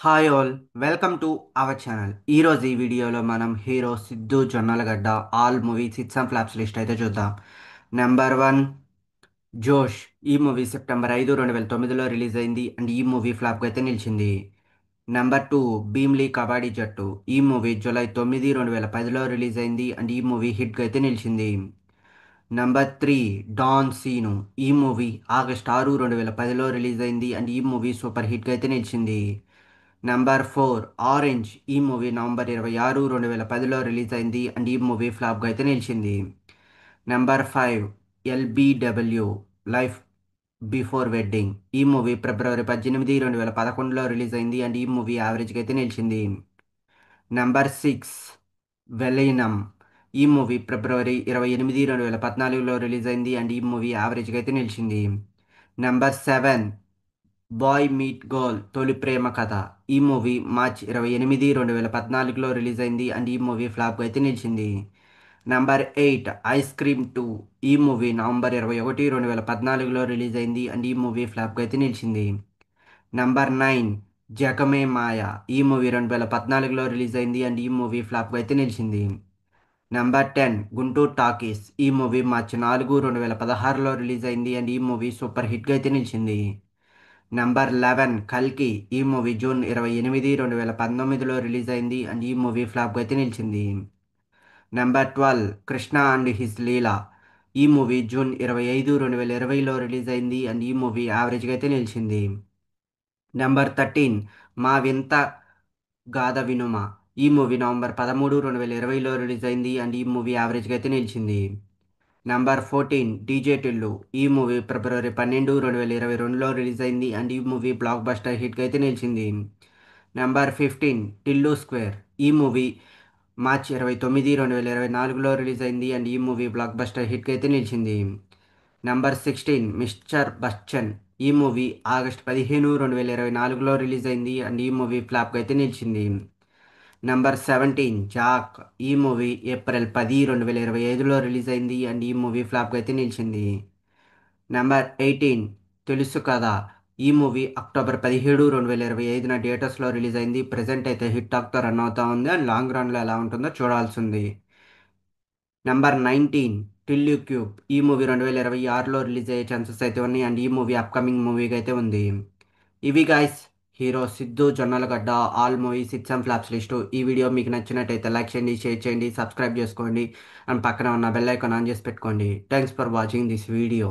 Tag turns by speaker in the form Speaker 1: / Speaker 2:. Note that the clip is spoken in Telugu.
Speaker 1: Hi all, welcome to our channel. ఈరోజు ఈ వీడియోలో మనం hero Siddhu Jonnalagadda all movies hits and flops list అయితే చూద్దాం. Number one, Josh. ఈ మూవీ సెప్టెంబర్ 5, 2009లో రిలీజ్ అయింది అండ్ ఈ మూవీ ఫ్లాప్గా అయితే నిలిచింది. Number two, Bheemili Kabaddi Jattu. ఈ మూవీ జూలై 9, 2010లో రిలీజ్ అయింది అండ్ ఈ మూవీ హిట్గా అయితే నిలిచింది. Number three, Don Seenu. ఈ మూవీ ఆగస్ట్ 6, 2010లో రిలీజ్ అయింది అండ్ ఈ మూవీ సూపర్ హిట్గా అయితే నిలిచింది. Number four, Orange. ఈ మూవీ నవంబర్ 26, 2010లో రిలీజ్ అయింది అండ్ ఈ మూవీ ఫ్లాప్గా అయితే నిలిచింది. Number five, LBW, Life Before Wedding. ఈ మూవీ ఫిబ్రవరి 18, 2011లో రిలీజ్ అయింది అండ్ ఈ మూవీ యావరేజ్గా అయితే నిలిచింది. నెంబర్ సిక్స్, వెలీనం. ఈ మూవీ ఫిబ్రవరి 28, 2014లో రిలీజ్ అయింది అండ్ ఈ మూవీ యావరేజ్గా అయితే నిలిచింది. Number seven, Boy Meet Girl, తొలి ప్రేమ కథ. ఈ మూవీ మార్చి 28, 2014లో రిలీజ్ అయింది అండ్ ఈ మూవీ ఫ్లాప్గా అయితే నిలిచింది. Number eight, ice cream 2. ఈ మూవీ నవంబర్ 21, 2014లో రిలీజ్ అయింది అండ్ ఈ మూవీ ఫ్లాప్గా అయితే నిలిచింది. నెంబర్ నైన్, జగమే మాయ. ఈ మూవీ 2014లో రిలీజ్ అయింది అండ్ ఈ మూవీ ఫ్లాప్గా అయితే నిలిచింది. Number 10, Guntur talkies. ఈ మూవీ మార్చి 4, 2016లో రిలీజ్ అయింది అండ్ ఈ మూవీ సూపర్ హిట్గా అయితే నిలిచింది. నెంబర్ 11, కల్కి. ఈ మూవీ జూన్ 28, 2019లో రిలీజ్ అయింది అండ్ ఈ మూవీ ఫ్లాప్గా అయితే నిలిచింది. నెంబర్ 12, కృష్ణ అండ్ హిస్ లీలా. ఈ మూవీ జూన్ 25, 2020లో రిలీజ్ అయింది అండ్ ఈ మూవీ యావరేజ్గా అయితే నిలిచింది. నెంబర్ 13, మా వింత గాథ వినుమ. ఈ మూవీ నవంబర్ 13, 2020లో రిలీజ్ అయింది అండ్ ఈ మూవీ యావరేజ్గా అయితే నిలిచింది. Number 14, DJ Tillu. ఈ మూవీ ఫిబ్రవరి 12, 2022లో రిలీజ్ అయింది అండ్ ఈ మూవీ బ్లాక్ బస్టర్ హిట్గా అయితే నిలిచింది. Number 15, Tillu square. ఈ మూవీ మార్చి 29, 2024లో రిలీజ్ అయింది అండ్ ఈ మూవీ బ్లాక్ బస్టర్ హిట్గా అయితే నిలిచింది. Number 16, mister Bachchan. ఈ మూవీ ఆగస్ట్ 15, 2024లో రిలీజ్ అయింది అండ్ ఈ మూవీ ఫ్లాప్గా అయితే నిలిచింది. Number 17, Jack. ఈ మూవీ ఏప్రిల్ 10, 2025లో రిలీజ్ అయింది అండ్ ఈ మూవీ ఫ్లాప్గా అయితే నిలిచింది. నెంబర్ 18, తెలుసు కదా. ఈ మూవీ అక్టోబర్ 17, 2025న థియేటర్స్లో రిలీజ్ అయింది. ప్రజెంట్ అయితే హిట్ టాక్తో రన్ అవుతా ఉంది అండ్ లాంగ్ రన్లో ఎలా ఉంటుందో చూడాల్సింది. Number 19, till you cube. ఈ మూవీ 2026లో రిలీజ్ అయ్యే ఛాన్సెస్ అయితే ఉన్నాయి అండ్ ఈ మూవీ అప్కమింగ్ మూవీగా అయితే ఉంది. ఇవి guys, hero Siddhu Jonnalagadda all movies hits and flops list. ఈ వీడియో మీకు నచ్చినట్టయితే లైక్ చేయండి, షేర్ చేయండి, సబ్స్క్రైబ్ చేసుకోండి అండ్ పక్కన ఉన్న బెల్ ఐకాన్ ఆన్ చేసి పెట్టుకోండి. Thanks for watching this video.